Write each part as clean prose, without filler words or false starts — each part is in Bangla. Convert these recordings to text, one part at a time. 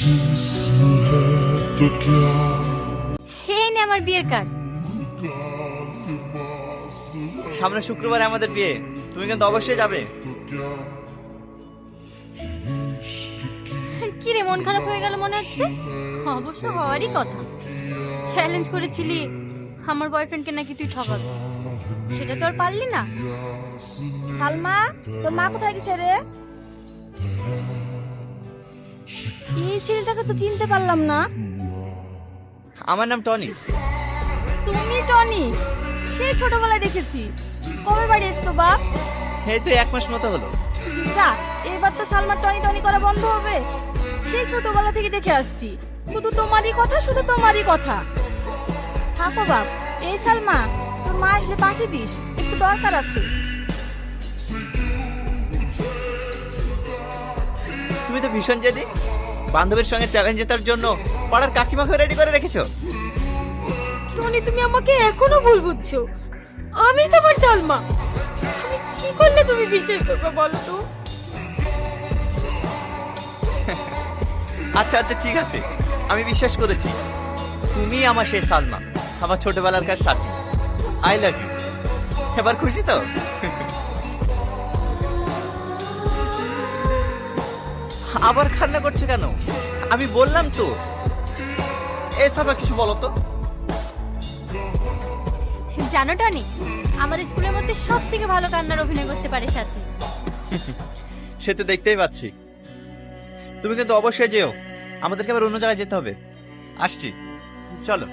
হে নে আমার বিয়ের কার্ড। সামনে শুক্রবারে আমাদের বিয়ে, তুমি কিন্তু অবশ্যই যাবে। কি রে, মন খারাপ হয়ে গেল মনে হচ্ছে? অবশ্য হওয়ারই কথা। চ্যালেঞ্জ করেছিলি আমার বয়ফ্রেন্ডকে নাকি তুই ঠকাবি, সেটা তো আর পারলি না। সালমা, তোর মা কোথায় গেছে রে? এই ছেলেটাকে তো চিনতে পারলাম না। আমার নাম টনি। তুমি টনি? সেই ছোটবেলায় দেখেছি। কবে বাড়ি এসতো বাপ? এই তো 1 মাস মতো হলো। যা, এবার তো সালমার টনি টনি করা বন্ধ হবে। সেই ছোটবেলা থেকে দেখে আসছি, শুধু তোমারই কথা, শুধু তোমারই কথা। থাকো বাপ। এই সালমা, তোর মা আসলে পাঠিয়ে দিস, একটু দরকার আছে। তুমি তো ভীষণ জেদি। বান্ধবীর সঙ্গে চ্যালেঞ্জ জেতার জন্য পাড়ার কাকিমাকে রেডি করে রেখেছো। টনি, তুমি আমাকে এখনো ভুল বুঝছো। আমি তোমার সালমা। আমি কি করলে তুমি বিশ্বাস করবে বলো তো? আচ্ছা আচ্ছা ঠিক আছে, আমি বিশ্বাস করেছি। তুমি আমার সেই সালমা, আমার ছোটবেলার সাথী। I love you. এবার খুশি তো? আবার কান্না করছে কেন? আমি বললাম তো। এ সালমা, কিছু বলো তো। জানো টনি, আমাদের স্কুলের মধ্যে সব থেকে ভালো কান্নার অভিনয় করতে পারে সাথে। সে তো দেখতেই পাচ্ছি। তুমি কিন্তু অবশ্যই যেও, আমাদেরকে আবার অন্য জায়গায় যেতে হবে। আসছি, চলো।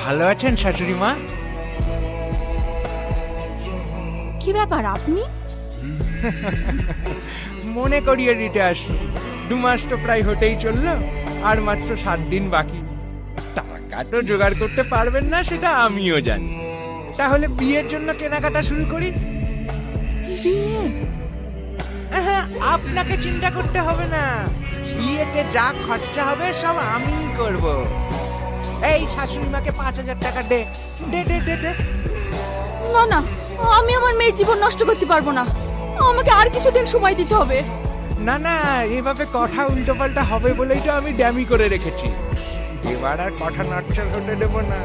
ভালো আছেন শাশুড়ি মা? কি ব্যাপার আপনি? মনে করিয়ে দিতে আসুন। 2 মাস তো প্রায় হতেই চললো, আর মাত্র 7 দিন বাকি। টাকা তো জোগাড় করতে পারবেন না, সেটা আমিও জানি। তাহলে বিয়ের জন্য কেনাকাটা শুরু করি। বিয়ে? হ্যাঁ, আপনাকে চিন্তা করতে হবে না। বিয়েতে যা খরচা হবে সব আমিই করব। এই শাশুড়ি মাকে 5,000 টাকা দে দে দে দে দে। না না, আমি আমার মেয়ের জীবন নষ্ট করতে পারবো না। আমাকে আর কিছুদিন সময় দিতে হবে। না না, এভাবে কথা উল্টো পাল্টা হবে বলেই তো আমি ড্যামি করে রেখেছি। এবার আর কথা নড়চড় হতে দেবো না।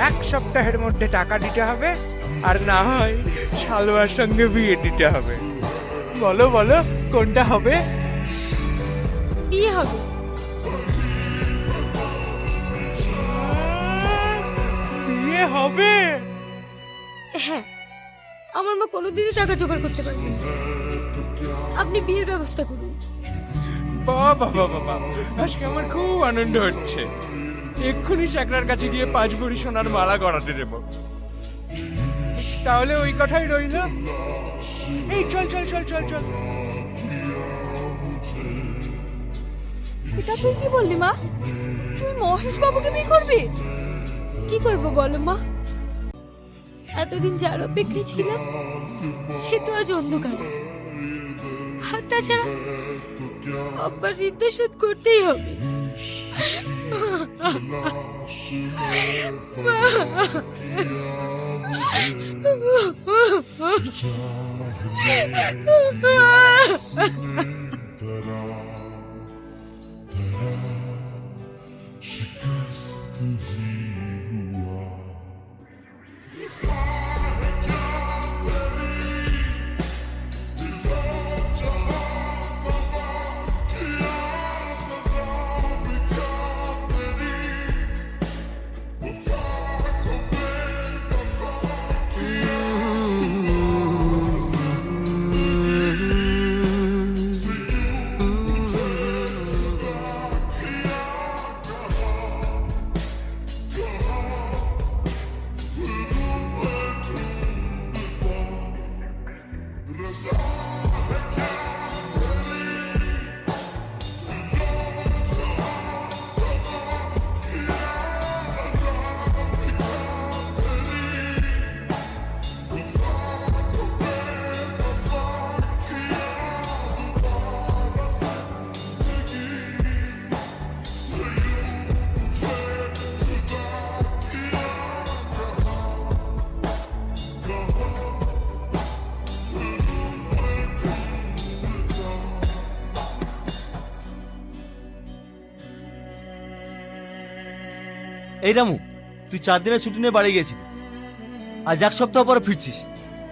1 সপ্তাহের মধ্যে টাকা দিতে হবে, আর না হয় শালুয়ার সঙ্গে বিয়ে দিতে হবে। বলো বলো, কোনটা হবে? বিয়ে হবে। বিয়ে হবে? হ্যাঁ, আমার মা কোনোদিনই টাকা জোগাড় করতে পারবে না। আপনি বিয়ের ব্যবস্থা করুন। বাবা বাবা বাবা, আজকে আমার খুব আনন্দ হচ্ছে। এক্ষুনি চাকরার কাছে গিয়ে 5 ভরি সোনার মালা গড়াতে দেব। তাহলে ওই কথাই রইল। এই চল চল চল চল চল। এটা তুই কি বললি মা? তুই মহেশ বাবুকে বিয়ে করবি? কি করবো বলো মা? এতদিন যার অপেক্ষায় ছিলাম সে তো আজ অন্ধকার। আর তাছাড়া আব্বার ঋণ শোধ করতেই হবে। এই রামু, তুই 4 দিনের ছুটি নিয়ে বাড়ি গেছিলি, আজ 1 সপ্তাহ পরে ফিরছিস।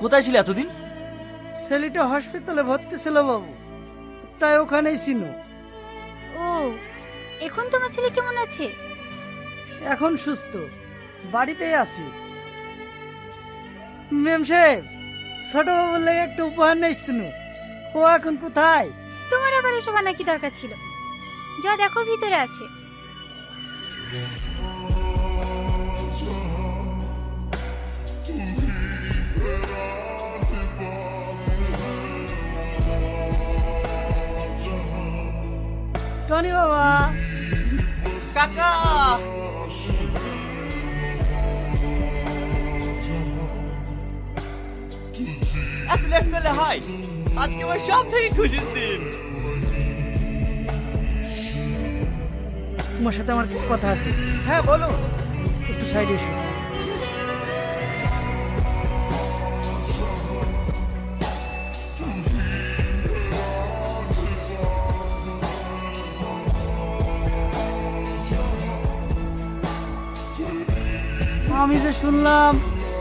কোথায় ছিলি এতদিন? ছেলেটা হসপিটালে ভর্তি ছিল বাবু, তাই ওখানেই ছিল। ও, এখন তোমার ছেলে কেমন আছে? এখন সুস্থ, বাড়িতেই আছি। মেম সাহেব, ছোট বাবুর লেগে একটা উপহার নিয়েছিল, ও এখন কোথায়? তোমার আবার এসব আনা কি দরকার ছিল? যা দেখো ভিতরে আছে। টনি বাবা, কাকা, এত লেট করলে হয়? আজকে আমার সব থেকে খুশির দিন। তোমার সাথে আমার কিছু কথা আছে। হ্যাঁ বলুন। একটু সাইডে এসো। আমি যে শুনলাম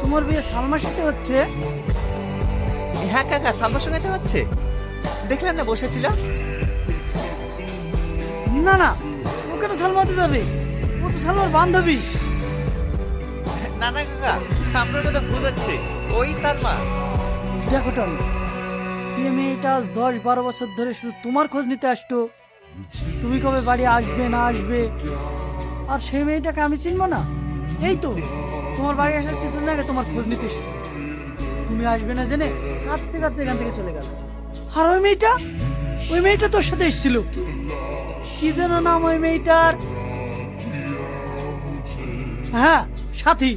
তোমার বিয়ে সালমার সাথে হচ্ছে। হ্যাঁ কাকা, সালমার সঙ্গে তো হচ্ছে, দেখলেন না বসেছিলাম। না না, ও কেন সালমাতে যাবে? ও তো সালমার বান্ধবী। না না কাকা, আপনার কথা ভুল হচ্ছে, ওই সালমা। দেখো টনি, যে মেয়েটা আজ 10-12 বছর ধরে শুধু তোমার খোঁজ নিতে আসতো, তুমি কবে বাড়ি আসবে না আসবে, আর সেই মেয়েটাকে আমি চিনবো না? এই তো তোমার বাড়ি আসার কিছুদিন আগে তোমার খোঁজ নিতে এসেছে, তুমি আসবে না জেনে কাঁদতে কাঁদতে এখান থেকে চলে গেল। আর ওই মেয়েটা তোর সাথে এসেছিল, কি যেন নাম ওই মেয়েটার? হ্যাঁ, সাথী।